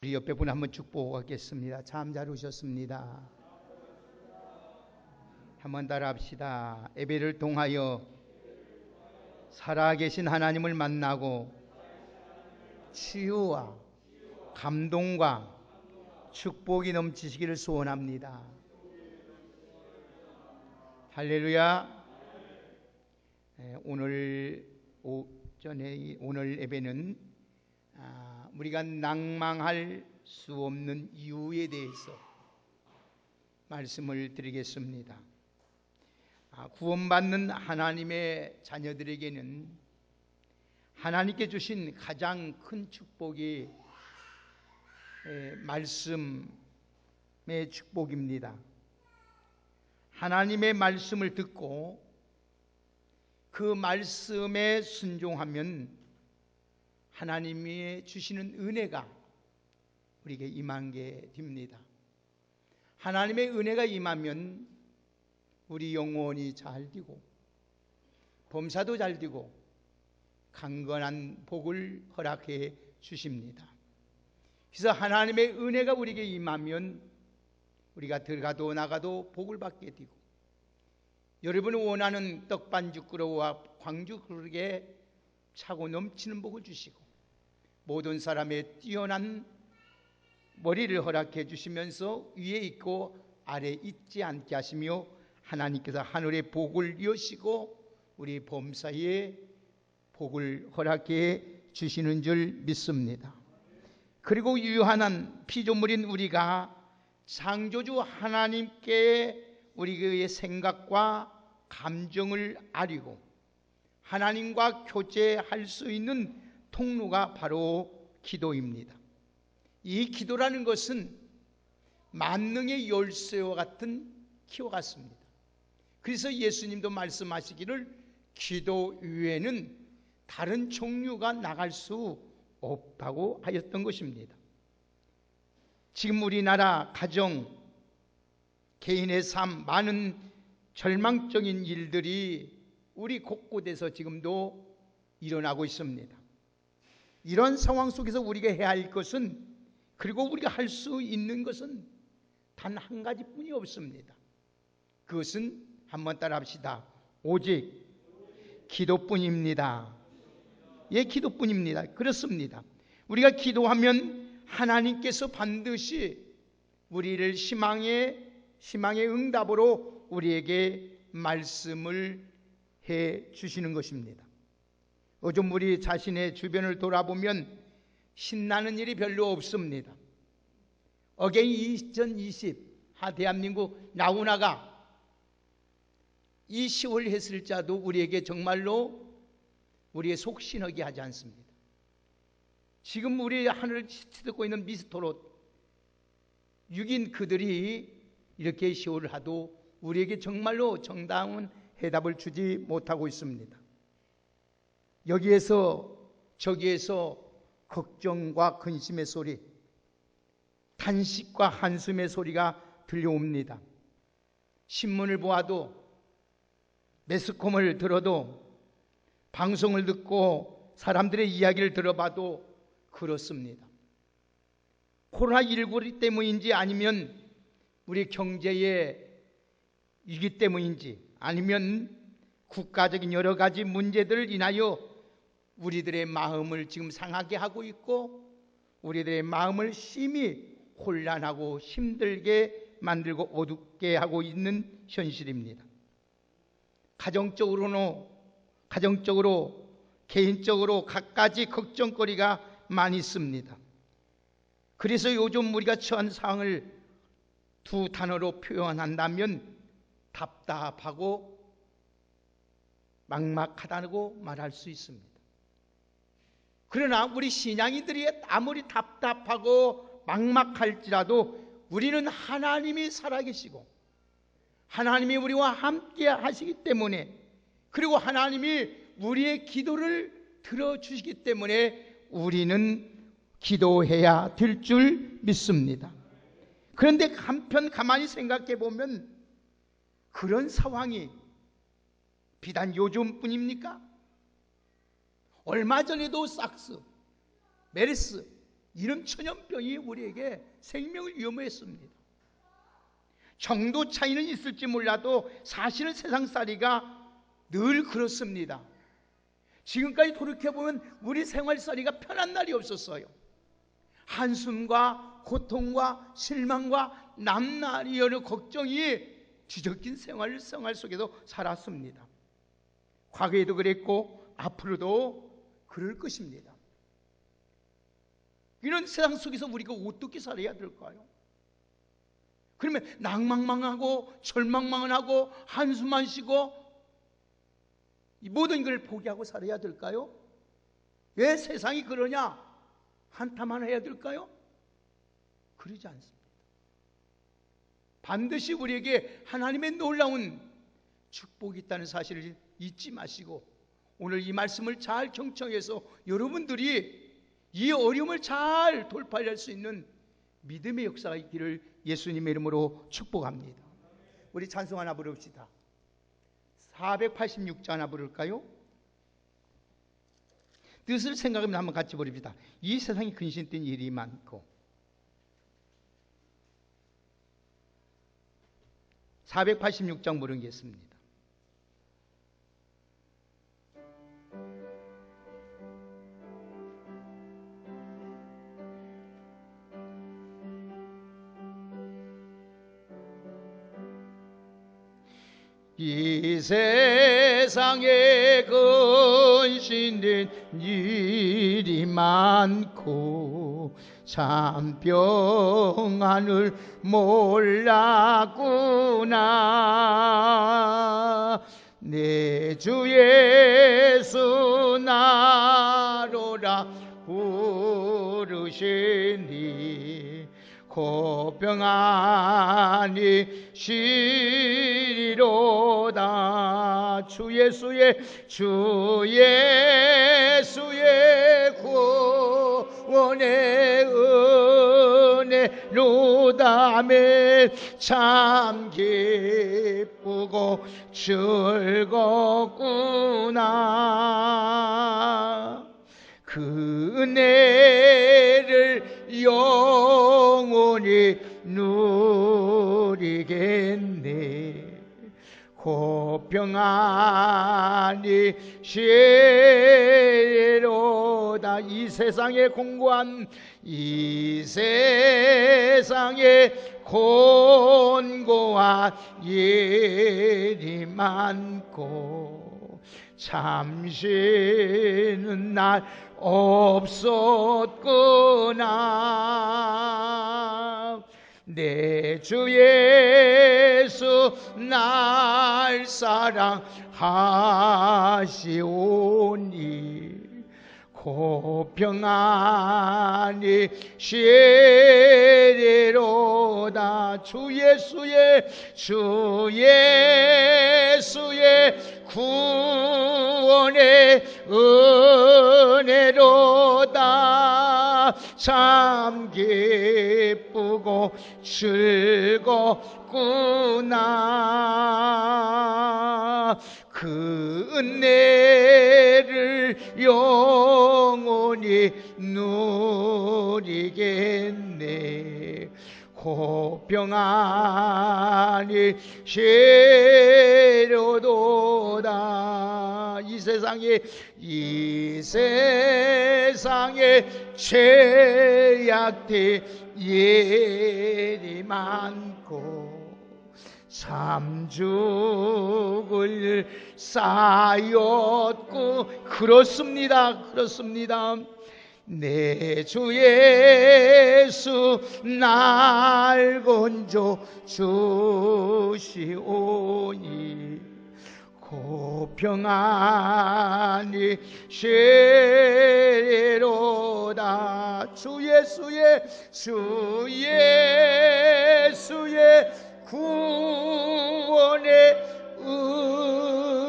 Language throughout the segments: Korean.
우리 옆에 분 한번 축복하겠습니다. 참 잘 오셨습니다. 한번 따라합시다. 예배를 통하여 살아계신 하나님을 만나고 치유와 감동과 축복이 넘치시기를 소원합니다. 할렐루야. 오늘 예배는 우리가 낭망할 수 없는 이유에 대해서 말씀을 드리겠습니다. 구원받는 하나님의 자녀들에게는 하나님께 주신 가장 큰 축복이 말씀의 축복입니다. 하나님의 말씀을 듣고 그 말씀에 순종하면 하나님이 주시는 은혜가 우리에게 임하게 됩니다. 하나님의 은혜가 임하면 우리 영혼이 잘 되고 범사도 잘 되고 강건한 복을 허락해 주십니다. 그래서 하나님의 은혜가 우리에게 임하면 우리가 들어가도 나가도 복을 받게 되고 여러분이 원하는 떡반죽그릇과 광죽그릇에 차고 넘치는 복을 주시고 모든 사람의 뛰어난 머리를 허락해 주시면서 위에 있고 아래 있지 않게 하시며 하나님께서 하늘의 복을 여시고 우리 범사에 복을 허락해 주시는 줄 믿습니다. 그리고 유한한 피조물인 우리가 창조주 하나님께 우리의 생각과 감정을 아리고 하나님과 교제할 수 있는 통로가 바로 기도입니다. 이 기도라는 것은 만능의 열쇠와 같은 키와 같습니다. 그래서 예수님도 말씀하시기를 기도 외에는 다른 종류가 나갈 수 없다고 하였던 것입니다. 지금 우리나라 가정, 개인의 삶, 많은 절망적인 일들이 우리 곳곳에서 지금도 일어나고 있습니다. 이런 상황 속에서 우리가 해야 할 것은, 그리고 우리가 할 수 있는 것은 단 한 가지뿐이 없습니다. 그것은 한번 따라합시다. 오직 기도뿐입니다. 예, 기도뿐입니다. 그렇습니다. 우리가 기도하면 하나님께서 반드시 우리를 희망의 응답으로 우리에게 말씀을 해 주시는 것입니다. 요즘 우리 자신의 주변을 돌아보면 신나는 일이 별로 없습니다. 어게인 2020 대한민국 나훈아가 이 10월 했을 자도 우리에게 정말로 우리의 속 시너게 하지 않습니다. 지금 우리 하늘을 치닫고 있는 미스터롯 6인 그들이 이렇게 시호를 하도 우리에게 정말로 정당한 해답을 주지 못하고 있습니다. 여기에서 저기에서 걱정과 근심의 소리, 탄식과 한숨의 소리가 들려옵니다. 신문을 보아도, 매스컴을 들어도, 방송을 듣고 사람들의 이야기를 들어봐도 그렇습니다. 코로나19 때문인지 아니면 우리 경제의 위기 때문인지 아니면 국가적인 여러 가지 문제들을 인하여 우리들의 마음을 지금 상하게 하고 있고 우리들의 마음을 심히 혼란하고 힘들게 만들고 어둡게 하고 있는 현실입니다. 가정적으로 개인적으로 갖가지 걱정거리가 많이 있습니다. 그래서 요즘 우리가 처한 상황을 두 단어로 표현한다면 답답하고 막막하다고 말할 수 있습니다. 그러나 우리 신앙인들이 아무리 답답하고 막막할지라도 우리는 하나님이 살아계시고 하나님이 우리와 함께 하시기 때문에, 그리고 하나님이 우리의 기도를 들어주시기 때문에 우리는 기도해야 될 줄 믿습니다. 그런데 한편 가만히 생각해 보면 그런 상황이 비단 요즘뿐입니까? 얼마 전에도 사스, 메르스 이런 천연병이 우리에게 생명을 위험했습니다. 정도 차이는 있을지 몰라도 사실은 세상살이가 늘 그렇습니다. 지금까지 돌이켜보면 우리 생활살이가 편한 날이 없었어요. 한숨과 고통과 실망과 남날이 여러 걱정이 뒤섞인 생활 속에서 살았습니다. 과거에도 그랬고 앞으로도 그럴 것입니다. 이런 세상 속에서 우리가 어떻게 살아야 될까요? 그러면 낭망만 하고 절망만 하고 한숨만 쉬고 이 모든 걸 포기하고 살아야 될까요? 왜 세상이 그러냐? 한탄만 해야 될까요? 그러지 않습니다. 반드시 우리에게 하나님의 놀라운 축복이 있다는 사실을 잊지 마시고 오늘 이 말씀을 잘 경청해서 여러분들이 이 어려움을 잘 돌파할 수 있는 믿음의 역사가 있기를 예수님의 이름으로 축복합니다. 우리 찬송 하나 부릅시다. 486장 하나 부를까요? 뜻을 생각하면 한번 같이 부릅시다. 이 세상에 근심 뜬 일이 많고. 486장 부르겠습니다. 이 세상에 근심된 일이 많고 참 평안을 몰랐구나. 내 주 예수 나로라 부르시니 고평안이 시리로다. 주 예수의 구원의 은혜로다매 참 기쁘고 즐겁구나. 그 은혜를 영원히 누리겠네. 고평안이 시로다. 이 세상에 공고한 이 세상에 곤고한 일이 많고 잠시는 날 없었구나. 내 주 예수 날 사랑하시오니 고평안이 시리로다. 주 예수의 구원의 은혜로다. 참 기쁘고 즐겁구나. 그 은혜를 영원히 누리겠네. 고평안이 시려도다. 이 세상에 죄악된 일이 많고 참 죽을 쌓였고 그렇습니다. 내 주 예수 날 건져 주시오니 고평안이 시리로다. 주 예수의 구원의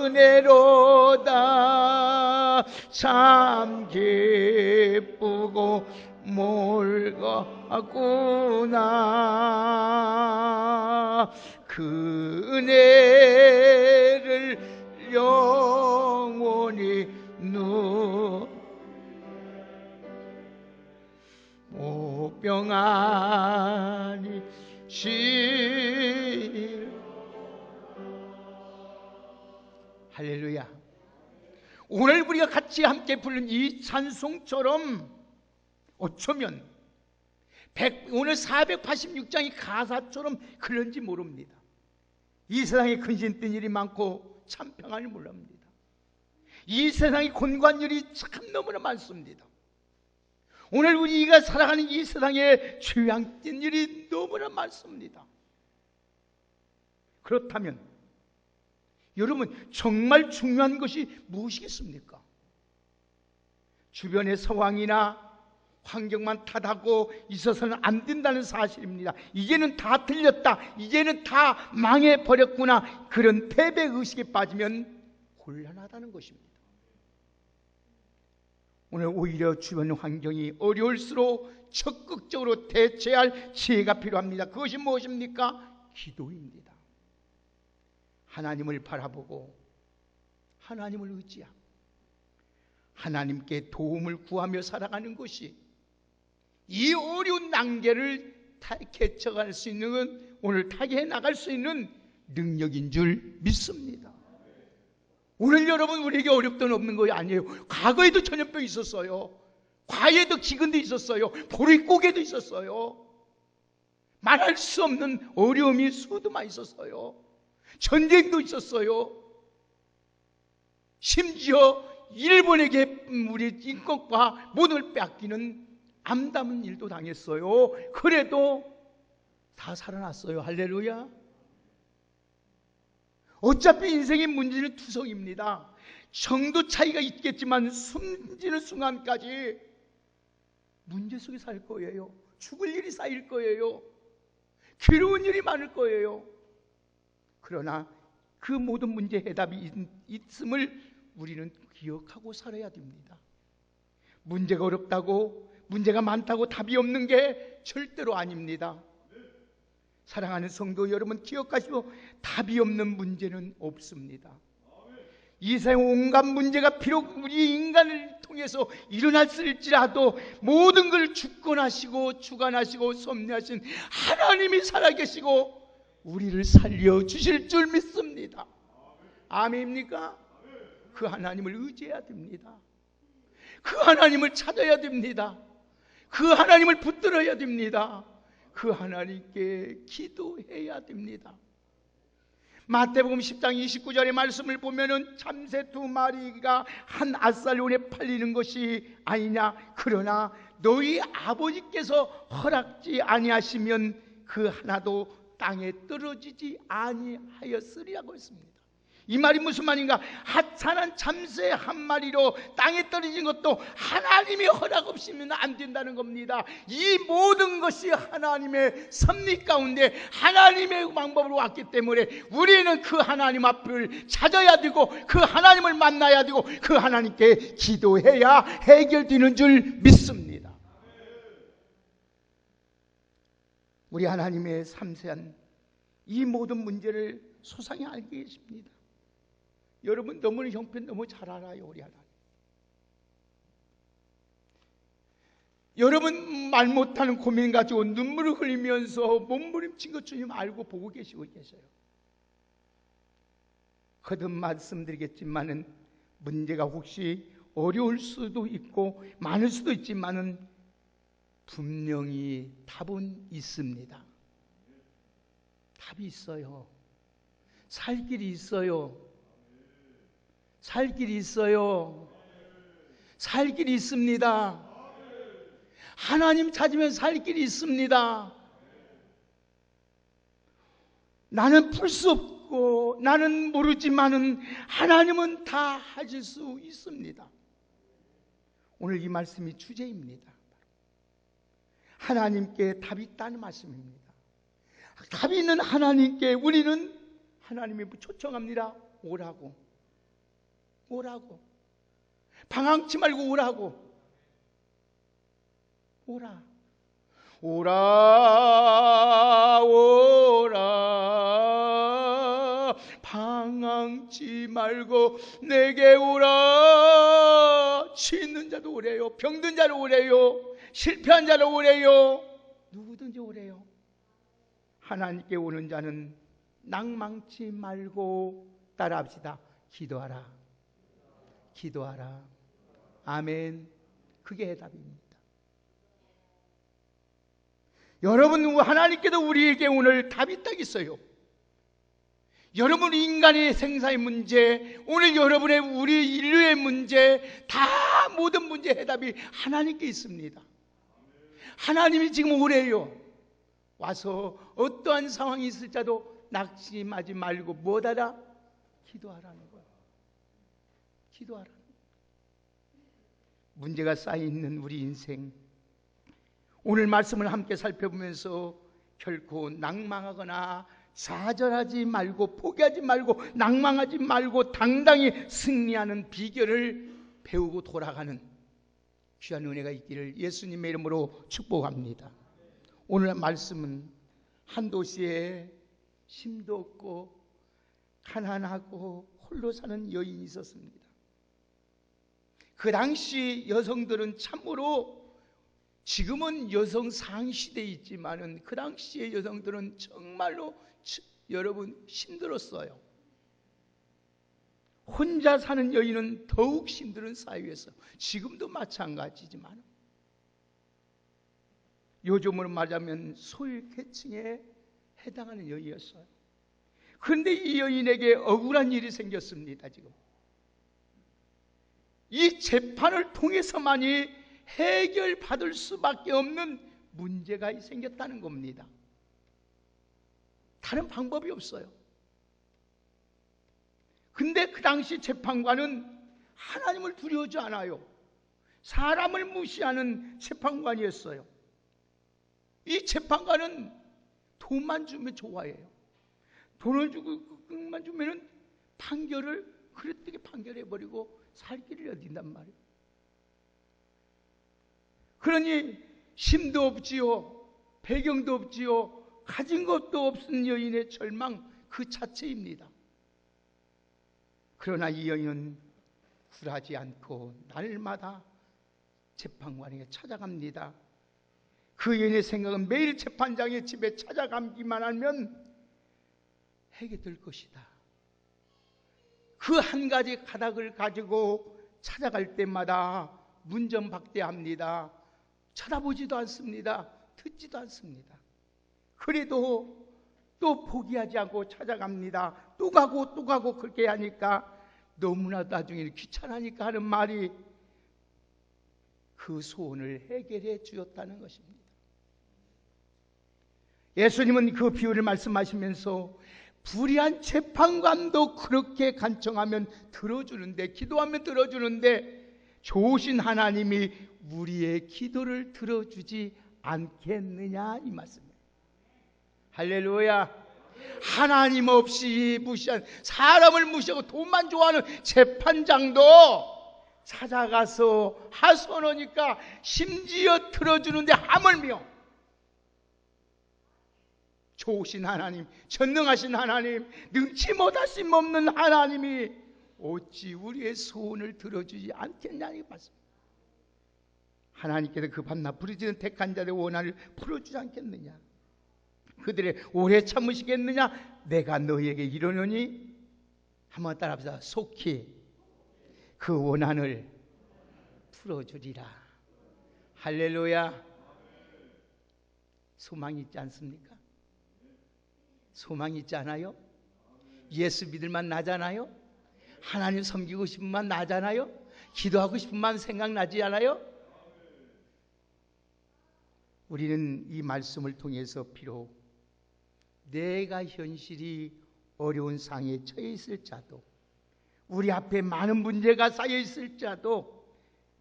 은혜로다. 참 기쁘고 몰랐구나. 그 은혜를 영원히 평안히 쉬. 할렐루야. 오늘 우리가 같이 함께 부른 이 찬송처럼 어쩌면 오늘 486장이 가사처럼 그런지 모릅니다. 이 세상에 근심 뜬 일이 많고 참 평안을 몰랍니다. 이 세상에 곤고한 일이 참 너무나 많습니다. 오늘 우리가 살아가는 이 세상에 죄악 뜬 일이 너무나 많습니다. 그렇다면 여러분, 정말 중요한 것이 무엇이겠습니까? 주변의 상황이나 환경만 탓하고 있어서는 안 된다는 사실입니다. 이제는 다 틀렸다, 이제는 다 망해버렸구나, 그런 패배의식에 빠지면 곤란하다는 것입니다. 오늘 오히려 주변 환경이 어려울수록 적극적으로 대처할 지혜가 필요합니다. 그것이 무엇입니까? 기도입니다. 하나님을 바라보고 하나님을 의지하고 하나님께 도움을 구하며 살아가는 것이 이 어려운 난계를 개척할 수 있는, 오늘 타개해 나갈 수 있는 능력인 줄 믿습니다. 오늘 여러분, 우리에게 어렵던 없는 것이 아니에요. 과거에도 전염병이 있었어요. 과거에도 기근도 있었어요. 보릿고개도 있었어요. 말할 수 없는 어려움이 수도 많이 있었어요. 전쟁도 있었어요. 심지어 일본에게 우리 인권과 모든 걸 빼앗기는 암담한 일도 당했어요. 그래도 다 살아났어요. 할렐루야. 어차피 인생의 문제는 투성입니다. 정도 차이가 있겠지만 숨지는 순간까지 문제 속에 살 거예요. 죽을 일이 쌓일 거예요. 괴로운 일이 많을 거예요. 그러나 그 모든 문제의 해답이 있음을 우리는 기억하고 살아야 됩니다. 문제가 어렵다고, 문제가 많다고 답이 없는 게 절대로 아닙니다. 사랑하는 성도 여러분, 기억하시고 답이 없는 문제는 없습니다. 이 세상 온갖 문제가 비록 우리 인간을 통해서 일어났을지라도 모든 걸 주권하시고 주관하시고 섭리하신 하나님이 살아계시고 우리를 살려주실 줄 믿습니다. 아멘입니까? 그 하나님을 의지해야 됩니다. 그 하나님을 찾아야 됩니다. 그 하나님을 붙들어야 됩니다. 그 하나님께 기도해야 됩니다. 마태복음 10장 29절의 말씀을 보면은 참새 2마리가 한 앗살론에 팔리는 것이 아니냐, 그러나 너희 아버지께서 허락지 아니하시면 그 하나도 땅에 떨어지지 아니하였으리라고 했습니다. 이 말이 무슨 말인가? 하찮은 참새 한 마리로 땅에 떨어진 것도 하나님의 허락 없이는 안 된다는 겁니다. 이 모든 것이 하나님의 섭리 가운데 하나님의 방법으로 왔기 때문에 우리는 그 하나님 앞을 찾아야 되고 그 하나님을 만나야 되고 그 하나님께 기도해야 해결되는 줄 믿습니다. 우리 하나님의 섬세한 이 모든 문제를 소상히 알게 계십니다. 여러분, 너무 형편 너무 잘 알아요. 우리 하나님. 여러분, 말 못하는 고민 가지고 눈물을 흘리면서 몸부림친 것 주님 알고 보고 계시고 계셔요. 거듭 말씀드리겠지만은 문제가 혹시 어려울 수도 있고 많을 수도 있지만은 분명히 답은 있습니다. 답이 있어요. 살 길이 있어요. 살 길이 있어요. 살 길이 있습니다. 하나님 찾으면 살 길이 있습니다. 나는 풀 수 없고 나는 모르지만은 하나님은 다 하실 수 있습니다. 오늘 이 말씀이 주제입니다. 하나님께 답이 있다는 말씀입니다. 답이 있는 하나님께 우리는 하나님이 초청합니다. 오라고. 오라고. 방황치 말고 오라고. 오라. 오라. 오라. 방황치 말고 내게 오라. 치 있는 자도 오래요. 병든 자도 오래요. 실패한 자도 오래요. 누구든지 오래요. 하나님께 오는 자는 낭망치 말고 따라합시다. 기도하라. 기도하라. 아멘. 그게 해답입니다. 여러분, 하나님께도 우리에게 오늘 답이 딱 있어요. 여러분 인간의 생사의 문제, 오늘 여러분의 우리 인류의 문제, 다 모든 문제 해답이 하나님께 있습니다. 하나님이 지금 오래요. 와서 어떠한 상황이 있을지라도 낙심하지 말고 뭐하라? 기도하라는 거예요. 기도하라는 거예요. 문제가 쌓여있는 우리 인생, 오늘 말씀을 함께 살펴보면서 결코 낭망하거나 좌절하지 말고 포기하지 말고 낭망하지 말고 당당히 승리하는 비결을 배우고 돌아가는 귀한 은혜가 있기를 예수님의 이름으로 축복합니다. 오늘 말씀은 한 도시에 힘도 없고 가난하고 홀로 사는 여인이 있었습니다. 그 당시 여성들은 참으로, 지금은 여성 상시대에 있지만은 그 당시의 여성들은 정말로 여러분 힘들었어요. 혼자 사는 여인은 더욱 힘든 사회였어요. 지금도 마찬가지지만 요즘으로 말하면 소외계층에 해당하는 여인이었어요. 그런데 이 여인에게 억울한 일이 생겼습니다. 지금 이 재판을 통해서만이 해결받을 수밖에 없는 문제가 생겼다는 겁니다. 다른 방법이 없어요. 근데 그 당시 재판관은 하나님을 두려워하지 않아요. 사람을 무시하는 재판관이었어요. 이 재판관은 돈만 주면 좋아해요. 돈을 주고만 주면은 판결을 그릇되게 판결해버리고 살 길을 여딘단 말이에요. 그러니 힘도 없지요, 배경도 없지요, 가진 것도 없은 여인의 절망 그 자체입니다. 그러나 이 여인은 굴하지 않고 날마다 재판관에게 찾아갑니다. 그 여인의 생각은 매일 재판장의 집에 찾아가기만 하면 해결될 것이다. 그 한 가지 가닥을 가지고 찾아갈 때마다 문전박대합니다. 쳐다보지도 않습니다. 듣지도 않습니다. 그래도 또 포기하지 않고 찾아갑니다. 또 가고 그렇게 하니까 너무나 나중에 귀찮으니까 하는 말이 그 소원을 해결해 주었다는 것입니다. 예수님은 그 비유를 말씀하시면서 불의한 재판관도 그렇게 간청하면 들어주는데, 기도하면 들어주는데 좋으신 하나님이 우리의 기도를 들어주지 않겠느냐 이 말씀이에요. 할렐루야. 하나님 없이 무시한, 사람을 무시하고 돈만 좋아하는 재판장도 찾아가서 하소연하니까 심지어 들어주는데 하물며 좋으신 하나님, 전능하신 하나님, 능치 못하심 없는 하나님이 어찌 우리의 소원을 들어주지 않겠냐는 말씀. 하나님께서 그 밤낮 부르짖는 택한 자들의 원한을 풀어주지 않겠느냐? 그들의 오래 참으시겠느냐? 내가 너희에게 이르노니, 한번 따라합시다. 속히 그 원한을 풀어주리라. 할렐루야. 소망이 있지 않습니까? 소망이 있지 않아요? 예수 믿을만 나잖아요? 하나님 섬기고 싶은만 나잖아요? 기도하고 싶은만 생각나지 않아요? 우리는 이 말씀을 통해서 비록 내가 현실이 어려운 상에 처해 있을지라도, 우리 앞에 많은 문제가 쌓여 있을지라도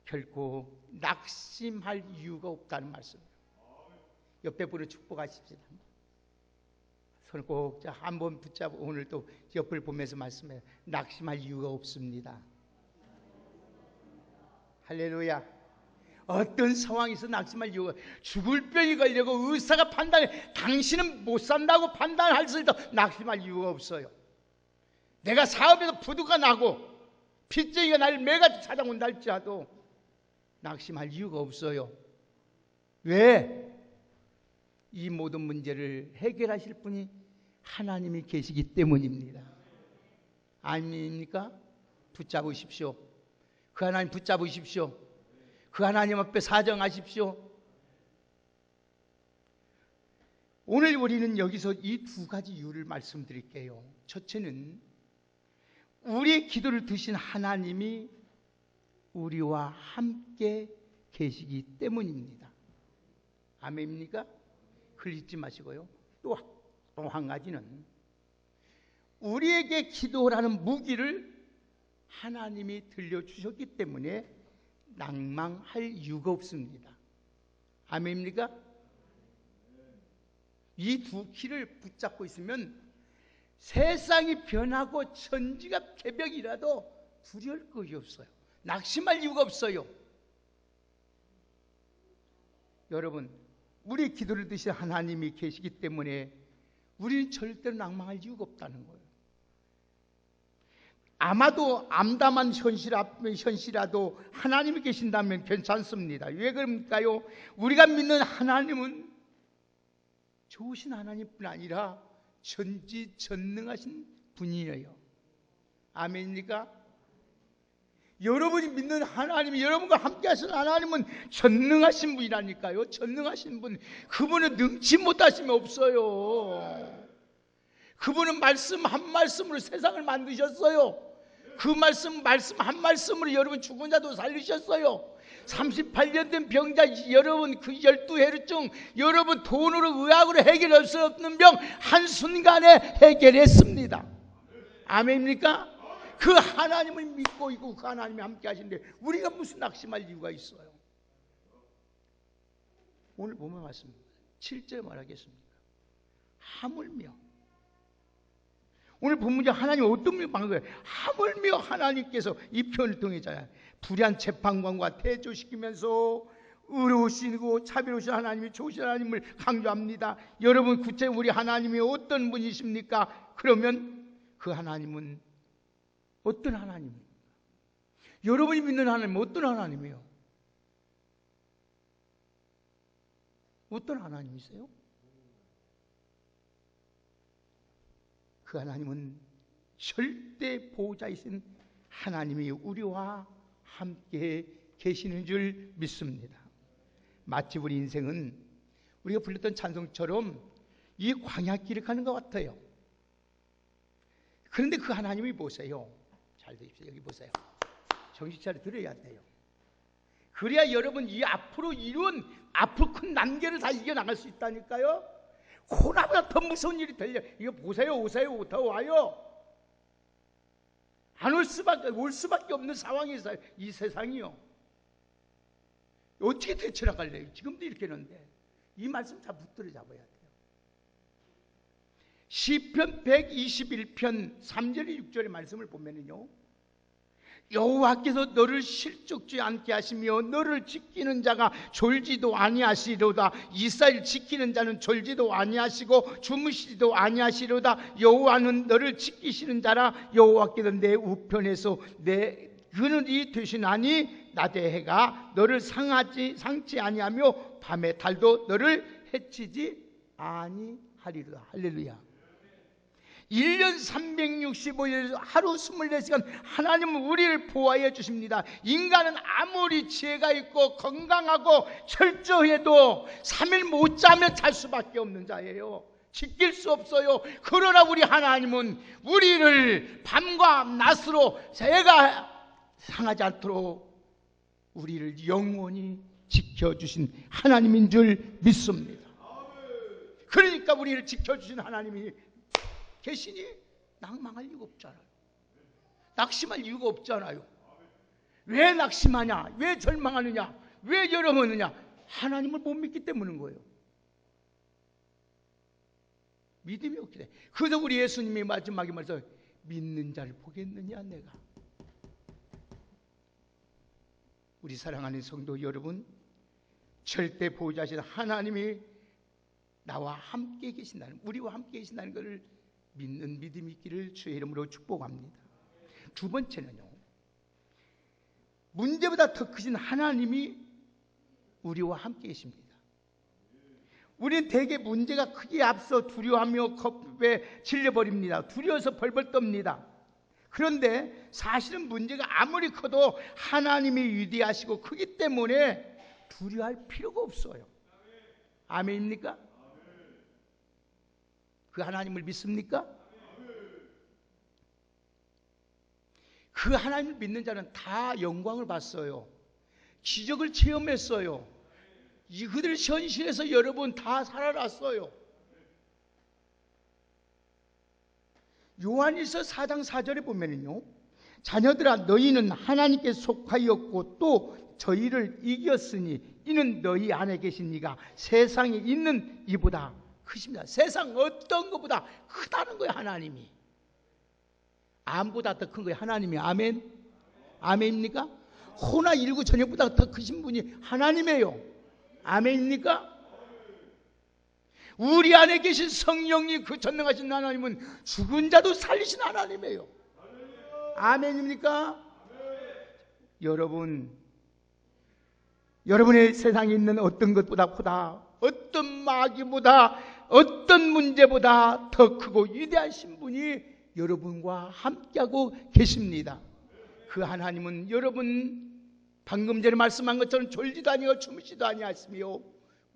결코 낙심할 이유가 없다는 말씀이에요. 옆에 분을 축복하십시오. 손을 꼭 한번 붙잡고 오늘 또 옆을 보면서 말씀해요. 낙심할 이유가 없습니다. 할렐루야. 어떤 상황에서 낙심할 이유가, 죽을 병이 걸려고 의사가 판단해 당신은 못 산다고 판단할 수도 낙심할 이유가 없어요. 내가 사업에서 부도가 나고 빚쟁이가 나를 매같이 찾아온다 할지라도 낙심할 이유가 없어요. 왜? 이 모든 문제를 해결하실 분이 하나님이 계시기 때문입니다. 아닙니까? 붙잡으십시오. 그 하나님 붙잡으십시오. 그 하나님 앞에 사정하십시오. 오늘 우리는 여기서 이 두 가지 이유를 말씀드릴게요. 첫째는 우리의 기도를 드신 하나님이 우리와 함께 계시기 때문입니다. 아멘입니까? 흘리지 마시고요. 또 한 가지는 우리에게 기도라는 무기를 하나님이 들려주셨기 때문에 낭망할 이유가 없습니다. 아멘입니까? 이 두 키를 붙잡고 있으면 세상이 변하고 천지가 개벽이라도 두려울 것이 없어요. 낙심할 이유가 없어요. 여러분, 우리 기도를 드신 하나님이 계시기 때문에 우리는 절대로 낭망할 이유가 없다는 거예요. 아마도 암담한 현실이라도 하나님이 계신다면 괜찮습니다. 왜 그럴까요? 우리가 믿는 하나님은 좋으신 하나님뿐 아니라 전지전능하신 분이에요. 아멘입니까? 여러분이 믿는 하나님이, 여러분과 함께 하시는 하나님은 전능하신 분이라니까요. 전능하신 분. 그분은 능치 못하심이 없어요. 그분은 말씀 한 말씀으로 세상을 만드셨어요. 그 말씀 한 말씀으로 여러분 죽은 자도 살리셨어요. 38년 된 병자 여러분, 그 12해루증 여러분 돈으로 의학으로 해결할 수 없는 병 한순간에 해결했습니다. 아멘입니까? 그 하나님을 믿고 있고 그 하나님이 함께 하시는데 우리가 무슨 낙심할 이유가 있어요? 오늘 보면 말씀 7절 말하겠습니다. 하물며, 오늘 본문에 하나님 어떤 방법이에요? 하물며 하나님께서 이 표현을 통해서요, 불의한 재판관과 대조시키면서 의로우시고 자비로우신 하나님이 좋으신 하나님을 강조합니다. 여러분, 구체 우리 하나님이 어떤 분이십니까? 그러면 그 하나님은 어떤 하나님입니까? 여러분이 믿는 하나님은 어떤 하나님이에요? 어떤 하나님이세요? 그 하나님은 절대 보호자이신 하나님이 우리와 함께 계시는 줄 믿습니다. 마치 우리 인생은 우리가 불렀던 찬송처럼 이 광야길을 가는 것 같아요. 그런데 그 하나님이 보세요. 잘 들으십시오. 여기 보세요. 정신 차려 들어야 돼요. 그래야 여러분 이 앞으로 이룬 앞으로 큰 난계를 다 이겨나갈 수 있다니까요. 코로나보다 더 무서운 일이 들려. 이거 보세요. 오세요. 더 와요. 안 올 수밖에 없는 상황이 있어요. 이 세상이요. 어떻게 되쳐나갈래요? 지금도 이렇게 했는데 이 말씀 다 붙들어 잡아야 돼요. 시편 121편 3절 6절의 말씀을 보면요, 여호와께서 너를 실족지 않게 하시며 너를 지키는 자가 졸지도 아니하시로다. 이스라엘 지키는 자는 졸지도 아니하시고 주무시지도 아니하시로다. 여호와는 너를 지키시는 자라. 여호와께서 내 우편에서 내 그늘이 되시나니 낮의 해가 너를 상치 아니하며 밤의 달도 너를 해치지 아니하리로다. 할렐루야. 1년 365일 하루 24시간 하나님은 우리를 보호해 주십니다. 인간은 아무리 지혜가 있고 건강하고 철저해도 3일 못 자면 잘 수밖에 없는 자예요. 지킬 수 없어요. 그러나 우리 하나님은 우리를 밤과 낮으로 해가 상하지 않도록 우리를 영원히 지켜주신 하나님인 줄 믿습니다. 그러니까 우리를 지켜주신 하나님이 계시니 낭망할 이유가 없잖아요. 낙심할 이유가 없잖아요. 왜 낙심하냐? 왜 절망하느냐? 왜 여러모느냐? 하나님을 못 믿기 때문인 거예요. 믿음이 없기 때문에. 그래서 우리 예수님이 마지막에 말해서 믿는 자를 보겠느냐 내가. 우리 사랑하는 성도 여러분, 절대 보호자신 하나님이 나와 함께 계신다는, 우리와 함께 계신다는 것을 믿는 믿음이 있기를 주의 이름으로 축복합니다. 두 번째는요, 문제보다 더 크신 하나님이 우리와 함께 계십니다. 우리는 대개 문제가 크기에 앞서 두려워하며 겁에 질려버립니다. 두려워서 벌벌 떱니다. 그런데 사실은 문제가 아무리 커도 하나님이 위대하시고 크기 때문에 두려워할 필요가 없어요. 아멘입니까? 그 하나님을 믿습니까? 그 하나님을 믿는 자는 다 영광을 봤어요. 기적을 체험했어요. 그들 현실에서 여러분 다 살아났어요. 요한일서 4장 4절에 보면은요, 자녀들아 너희는 하나님께 속하였고 또 저희를 이겼으니 이는 너희 안에 계신 이가 세상에 있는 이보다 크십니다. 세상 어떤 것보다 크다는 거예요. 하나님이 암보다 더 큰 거예요. 하나님이. 아멘. 아멘입니까? 코로나19 전역보다 더 크신 분이 하나님이에요. 아멘입니까? 우리 안에 계신 성령이 그 전능하신 하나님은 죽은 자도 살리신 하나님이에요. 아멘입니까? 여러분의 세상에 있는 어떤 것보다 크다, 어떤 마귀보다, 어떤 문제보다 더 크고 위대하신 분이 여러분과 함께하고 계십니다. 그 하나님은 여러분 방금 전에 말씀한 것처럼 졸지도 아니하고 주무시도 아니하시며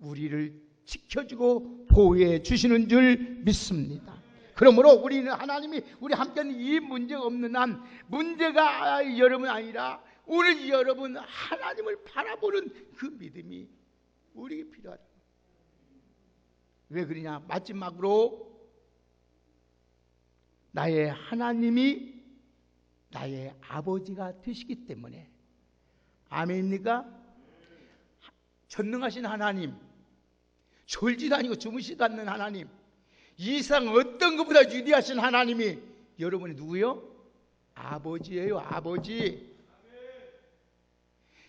우리를 지켜주고 보호해 주시는 줄 믿습니다. 그러므로 우리는 하나님이 우리 함께하는 이 문제가 없는 한, 문제가 여러분 아니라 오늘 여러분 하나님을 바라보는 그 믿음이 우리에게 필요하다. 왜 그러냐? 마지막으로 나의 하나님이 나의 아버지가 되시기 때문에. 아멘입니까? 전능하신 하나님, 졸지도 아니고 주무시도 않는 하나님, 이 세상 어떤 것보다 위대하신 하나님이 여러분이 누구요? 아버지예요. 아버지.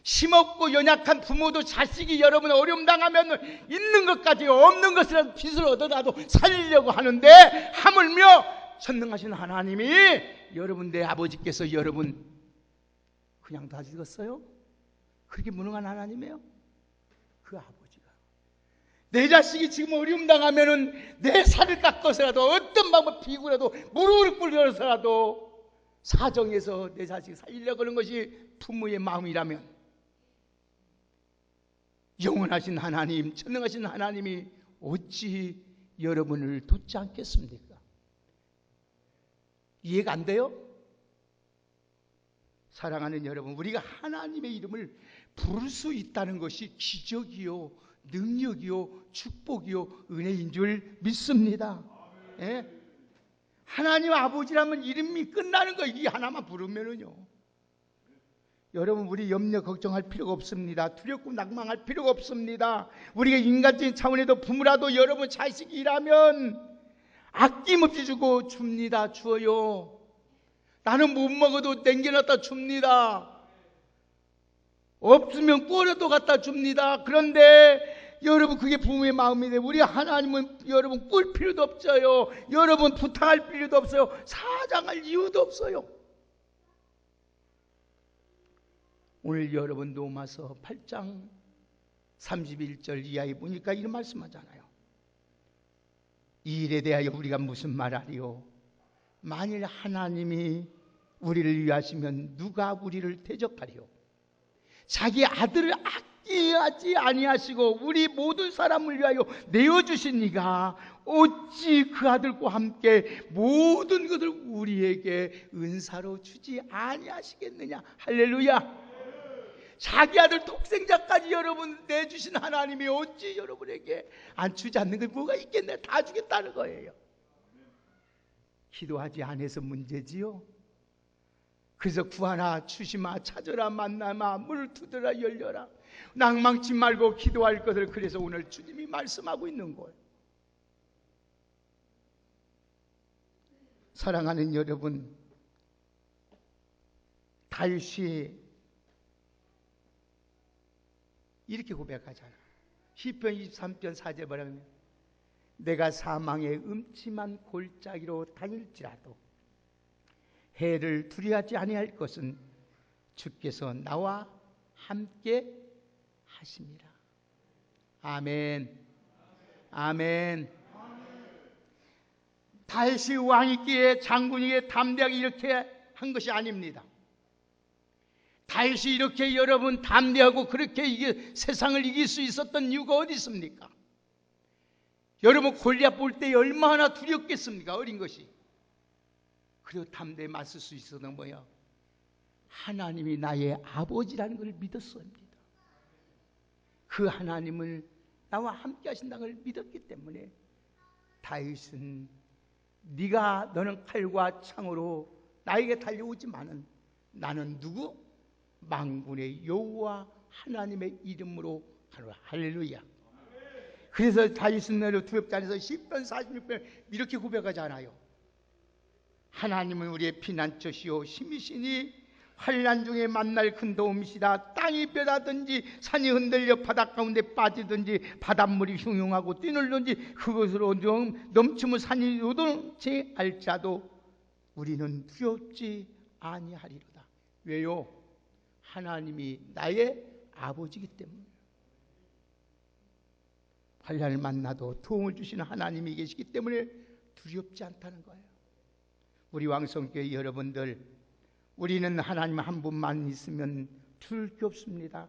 힘없고 연약한 부모도 자식이 여러분 어려움 당하면 있는 것까지 없는 것이라도 빚을 얻어라도 살리려고 하는데, 하물며 전능하신 하나님이 여러분, 내 아버지께서 여러분 그냥 다 죽었어요? 그렇게 무능한 하나님이에요? 그 아버지가 내 자식이 지금 어려움 당하면은 내 살을 깎아서라도 어떤 방법 비구라도 무릎을 꿇어서라도 사정해서 내 자식을 살리려고 하는 것이 부모의 마음이라면, 영원하신 하나님, 전능하신 하나님이 어찌 여러분을 돕지 않겠습니까? 이해가 안 돼요? 사랑하는 여러분, 우리가 하나님의 이름을 부를 수 있다는 것이 기적이요, 능력이요, 축복이요, 은혜인 줄 믿습니다. 예? 하나님 아버지라면 이름이 끝나는 거예요. 이 하나만 부르면은요. 여러분, 우리 염려 걱정할 필요가 없습니다. 두렵고 낭망할 필요가 없습니다. 우리가 인간적인 차원에도 부모라도 여러분 자식이 일하면 아낌없이 주고 줍니다. 주어요. 나는 못 먹어도 남겨놨다 줍니다. 없으면 꿔려도 갖다 줍니다. 그런데 여러분, 그게 부모의 마음인데 우리 하나님은 여러분 꿀 필요도 없어요. 여러분 부탁할 필요도 없어요. 사장할 이유도 없어요. 오늘 여러분 로마서 8장 31절 이하에 보니까 이런 말씀하잖아요. 이 일에 대하여 우리가 무슨 말하리요? 만일 하나님이 우리를 위하시면 누가 우리를 대적하리요? 자기 아들을 아끼하지 아니하시고 우리 모든 사람을 위하여 내어주신 이가 어찌 그 아들과 함께 모든 것을 우리에게 은사로 주지 아니하시겠느냐. 할렐루야. 자기 아들 독생자까지 여러분 내주신 하나님이 어찌 여러분에게 안 주지 않는 게 뭐가 있겠네. 다 주겠다는 거예요. 기도하지 않아서 문제지요. 그래서 구하나 주시마, 찾으라 만나마, 문을 두드라 열려라. 낭망치 말고 기도할 것을, 그래서 오늘 주님이 말씀하고 있는 거예요. 사랑하는 여러분, 다윗이 이렇게 고백하잖아. 시편 23편 4절 말하면, 내가 사망의 음침한 골짜기로 다닐지라도 해를 두려워하지 아니할 것은 주께서 나와 함께 하심이라. 아멘. 아멘. 다윗이 왕이기에 장군이기에 담대하게 이렇게 한 것이 아닙니다. 다윗이 이렇게 여러분 담대하고 그렇게 세상을 이길 수 있었던 이유가 어디 있습니까? 여러분 골리앗 볼 때 얼마나 두렵겠습니까? 어린 것이. 그리고 담대히 맞설 수 있었던 뭐야? 하나님이 나의 아버지라는 걸 믿었습니다. 그 하나님을 나와 함께 하신다는 걸 믿었기 때문에 다윗은 너는 칼과 창으로 나에게 달려오지만은 나는 누구? 만군의 여호와 하나님의 이름으로 가노라. 할렐루야. 그래서 다윗은 두렵지 않아서 시편 46편 이렇게 고백하지 않아요? 하나님은 우리의 피난처시요 힘이시니 환난 중에 만날 큰 도움이시다. 땅이 뼈다든지 산이 흔들려 바닷 가운데 빠지든지 바닷물이 흉흉하고 뛰놀든지 그것으로 넘치면 산이 요동치 알자도 우리는 두렵지 아니하리로다. 왜요? 하나님이 나의 아버지이기 때문에. 환난을 만나도 도움을 주시는 하나님이 계시기 때문에 두렵지 않다는 거예요. 우리 왕성교회 여러분들, 우리는 하나님 한 분만 있으면 두려울 게 없습니다.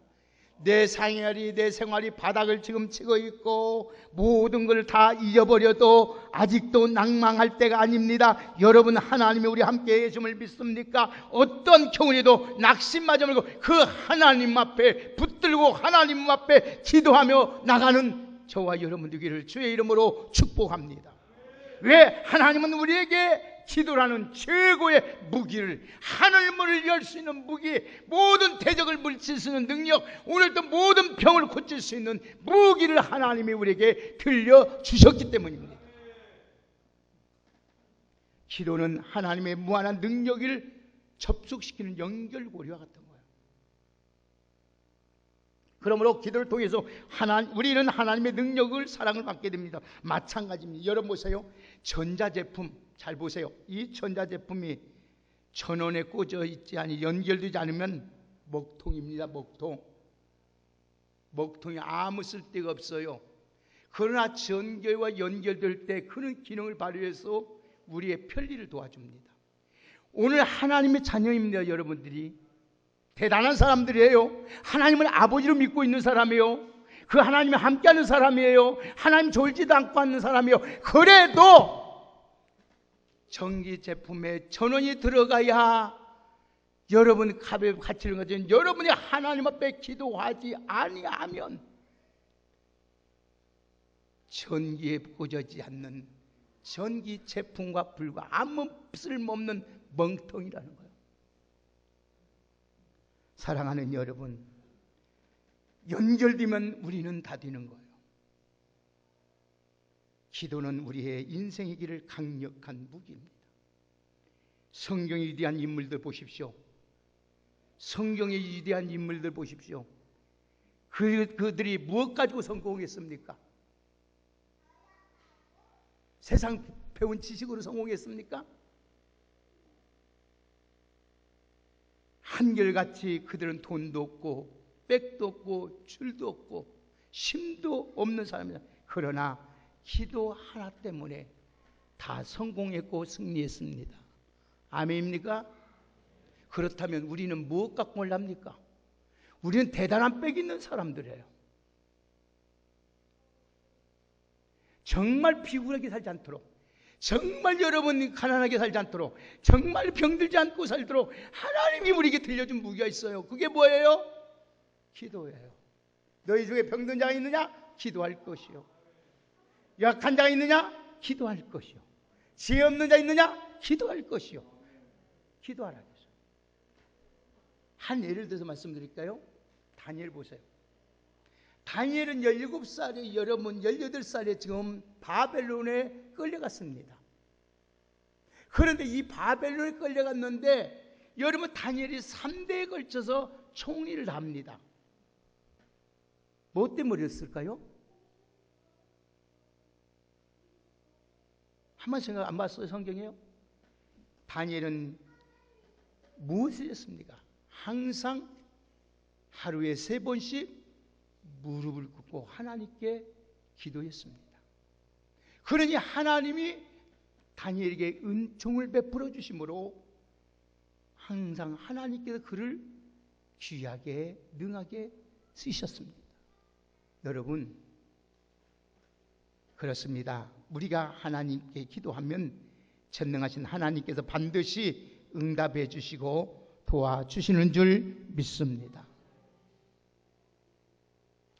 내 생활이 바닥을 지금 치고 있고 모든 걸 다 잊어버려도 아직도 낭망할 때가 아닙니다. 여러분 하나님이 우리 함께 계심을 믿습니까? 어떤 경우에도 낙심하지 말고 그 하나님 앞에 붙들고 하나님 앞에 기도하며 나가는 저와 여러분 되기를 주의 이름으로 축복합니다. 왜? 하나님은 우리에게 기도라는 최고의 무기를, 하늘문을 열 수 있는 무기, 모든 대적을 물칠 수 있는 능력, 오늘도 모든 병을 고칠 수 있는 무기를 하나님이 우리에게 들려주셨기 때문입니다. 기도는 하나님의 무한한 능력을 접속시키는 연결고리와 같은 거예요. 그러므로 기도를 통해서 우리는 하나님의 능력을, 사랑을 받게 됩니다. 마찬가지입니다. 여러분 보세요. 전자제품 잘 보세요. 이 전자제품이 전원에 꽂혀 있지 않으면, 연결되지 않으면 먹통입니다. 먹통이 아무 쓸데가 없어요. 그러나 전기와 연결될 때 그런 기능을 발휘해서 우리의 편리를 도와줍니다. 오늘 하나님의 자녀입니다. 여러분들이 대단한 사람들이에요. 하나님을 아버지로 믿고 있는 사람이에요. 그 하나님이 함께하는 사람이에요. 하나님 졸지도 않고 하는 사람이에요. 그래도 전기 제품에 전원이 들어가야 여러분 값에 가치는 거죠. 여러분이 하나님 앞에 기도하지 아니하면 전기에 꽂아지지 않는 전기 제품과 불과 아무 쓸모없는 멍텅이라는 거예요. 사랑하는 여러분, 연결되면 우리는 다 되는 거예요. 기도는 우리의 인생의 길을 강력한 무기입니다. 성경의 위대한 인물들 보십시오. 성경의 위대한 인물들 보십시오. 그들이 무엇 가지고 성공했습니까? 세상 배운 지식으로 성공했습니까? 한결같이 그들은 돈도 없고 백도 없고 줄도 없고 힘도 없는 사람이다. 그러나 기도 하나 때문에 다 성공했고 승리했습니다. 아멘입니까? 그렇다면 우리는 무엇 갖고 올랍니까? 우리는 대단한 빽 있는 사람들이에요. 정말 비굴하게 살지 않도록, 정말 여러분 가난하게 살지 않도록, 정말 병들지 않고 살도록 하나님이 우리에게 들려준 무기가 있어요. 그게 뭐예요? 기도예요. 너희 중에 병든 자가 있느냐? 기도할 것이요. 약한 자가 있느냐? 기도할 것이요. 지혜 없는 자 있느냐? 기도할 것이요. 기도하라. 한 예를 들어서 말씀드릴까요? 다니엘 보세요. 다니엘은 17살에 여러분 18살에 지금 바벨론에 끌려갔습니다. 그런데 이 바벨론에 끌려갔는데 여러분 다니엘이 3대에 걸쳐서 총리를 합니다. 뭐 때문이었을까요? 한번 생각 안 봤어요? 성경에요? 다니엘은 무엇을 했습니까? 항상 하루에 3번씩 무릎을 꿇고 하나님께 기도했습니다. 그러니 하나님이 다니엘에게 은총을 베풀어 주심으로 항상 하나님께서 그를 귀하게 능하게 쓰셨습니다. 여러분, 그렇습니다. 우리가 하나님께 기도하면 전능하신 하나님께서 반드시 응답해 주시고 도와주시는 줄 믿습니다.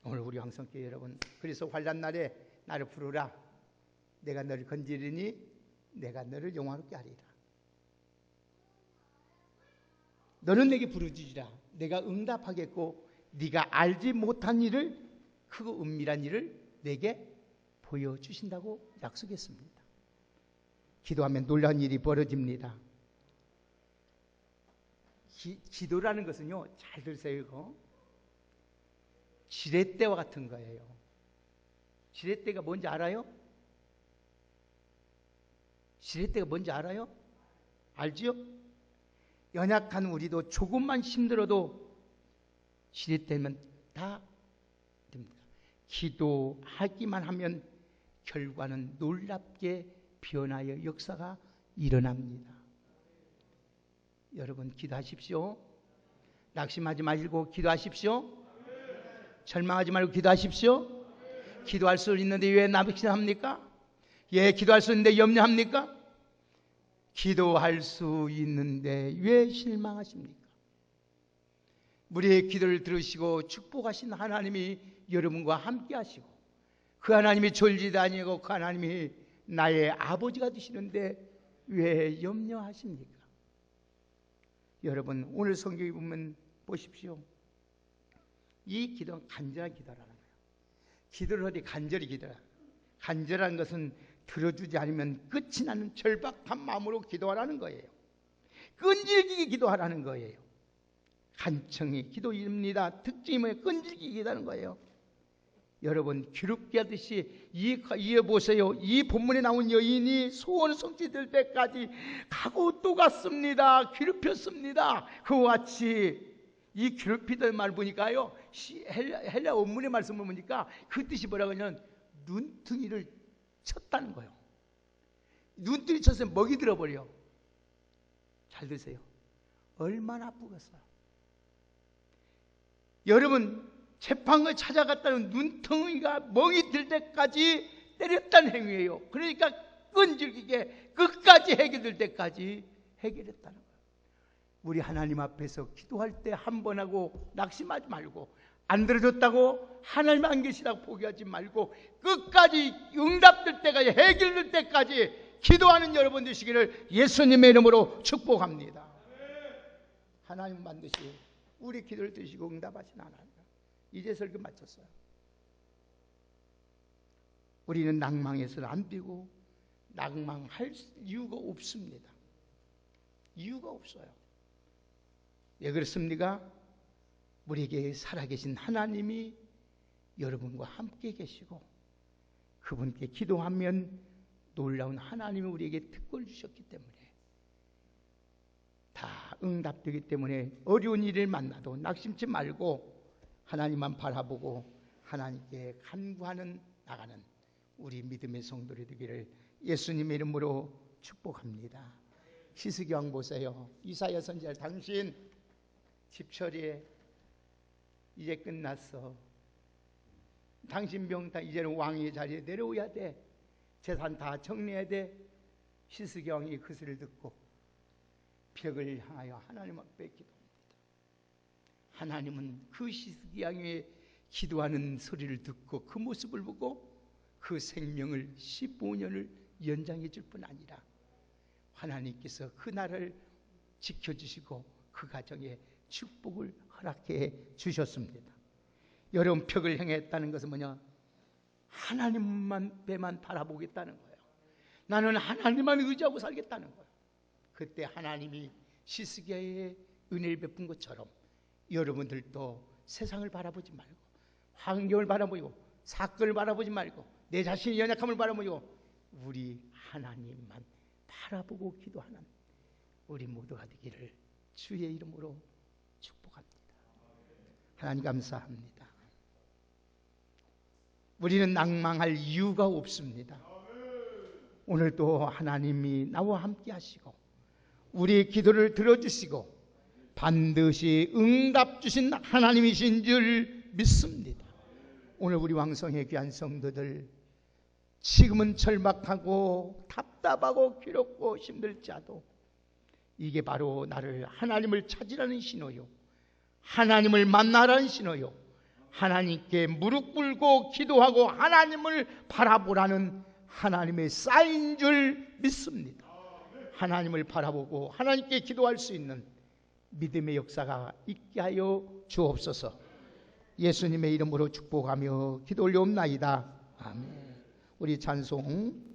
오늘 우리 황성교회 여러분, 그래서 환난날에 나를 부르라. 내가 너를 건지리니 내가 너를 영화롭게 하리라. 너는 내게 부르짖으라. 내가 응답하겠고 네가 알지 못한 일을, 크고 은밀한 일을 내게 보여주신다고 약속했습니다. 기도하면 놀라운 일이 벌어집니다. 기도라는 것은요, 잘 들으세요. 이거 지렛대와 같은 거예요. 지렛대가 뭔지 알아요? 지렛대가 뭔지 알아요? 알지요? 연약한 우리도 조금만 힘들어도 지렛대면 다 됩니다. 기도하기만 하면 결과는 놀랍게 변화의 역사가 일어납니다. 여러분, 기도하십시오. 낙심하지 말고 기도하십시오. 절망하지 말고 기도하십시오. 기도할 수 있는데 왜 낙심합니까? 예, 기도할 수 있는데 염려합니까? 기도할 수 있는데 왜 실망하십니까? 우리의 기도를 들으시고 축복하신 하나님이 여러분과 함께 하시고, 그 하나님이 졸지도 아니고 그 하나님이 나의 아버지가 되시는데 왜 염려하십니까? 여러분, 오늘 성경에 보면 보십시오. 이 기도는 간절한 기도라는 거예요. 기도를 어디 간절히 기도라. 간절한 것은 들어주지 않으면 끝이 나는 절박한 마음으로 기도하라는 거예요. 끈질기게 기도하라는 거예요. 간청이 기도입니다. 특징이 뭐예요? 끈질기게 기도하는 거예요. 여러분, 괴롭게 하듯이 이해 보세요. 이 본문에 나온 여인이 소원 성취될 때까지 가고 또 갔습니다. 괴롭혔습니다. 그와 같이 이 괴롭히던 말 보니까요, 헬라 원문의 말씀을 보니까 그 뜻이 뭐라고 하냐면 눈등이를 쳤다는 거예요. 눈등이 쳤으면 먹이 들어버려. 잘 드세요. 얼마나 아프겠어요. 여러분, 재판을 찾아갔다는 눈덩이가 멍이 들 때까지 때렸다는 행위예요. 그러니까 끈질기게 끝까지 해결될 때까지 해결했다는 거예요. 우리 하나님 앞에서 기도할 때 한 번 하고 낙심하지 말고, 안 들어줬다고 하나님 안 계시다고 포기하지 말고 끝까지 응답될 때까지, 해결될 때까지 기도하는 여러분 되시기를 예수님의 이름으로 축복합니다. 하나님 반드시 우리 기도를 들으시고 응답하신 하나님. 이제 설교 마쳤어요. 우리는 낭망해서는 안 되고 낭망할 이유가 없습니다. 이유가 없어요. 왜 그렇습니까? 우리에게 살아계신 하나님이 여러분과 함께 계시고, 그분께 기도하면 놀라운 하나님이 우리에게 특권을 주셨기 때문에 다 응답되기 때문에 어려운 일을 만나도 낙심치 말고 하나님만 바라보고 하나님께 간구하는 나가는 우리 믿음의 성도들이 되기를 예수님의 이름으로 축복합니다. 히스기야 보세요. 이사야 선지자, 당신 집처리에 이제 끝났어. 당신 병다 이제는 왕의 자리에 내려오야 돼. 재산 다 정리해야 돼. 히스기야 왕이 그 소리를 듣고 벽을 향하여 하나님 앞에 기도합니다. 하나님은 그 히스기야 왕의 기도하는 소리를 듣고 그 모습을 보고 그 생명을 15년을 연장해 줄 뿐 아니라 하나님께서 그 나라를 지켜주시고 그 가정에 축복을 허락해 주셨습니다. 여러분, 벽을 향했다는 것은 뭐냐? 하나님만 배만 바라보겠다는 거예요. 나는 하나님만 의지하고 살겠다는 거예요. 그때 하나님이 히스기야의 은혜를 베푼 것처럼 여러분들도 세상을 바라보지 말고, 환경을 바라보고, 사건을 바라보지 말고, 내 자신의 연약함을 바라보고 우리 하나님만 바라보고 기도하는 우리 모두가 되기를 주의 이름으로 축복합니다. 하나님 감사합니다. 우리는 낭망할 이유가 없습니다. 오늘도 하나님이 나와 함께 하시고 우리의 기도를 들어주시고 반드시 응답 주신 하나님이신 줄 믿습니다. 오늘 우리 왕성의 귀한 성도들, 지금은 절박하고 답답하고 괴롭고 힘들지라도 이게 바로 나를 하나님을 찾으라는 신호요, 하나님을 만나라는 신호요, 하나님께 무릎 꿇고 기도하고 하나님을 바라보라는 하나님의 사인 줄 믿습니다. 하나님을 바라보고 하나님께 기도할 수 있는 믿음의 역사가 있게 하여 주옵소서. 예수님의 이름으로 축복하며 기도 올려옵나이다. 아멘. 우리 찬송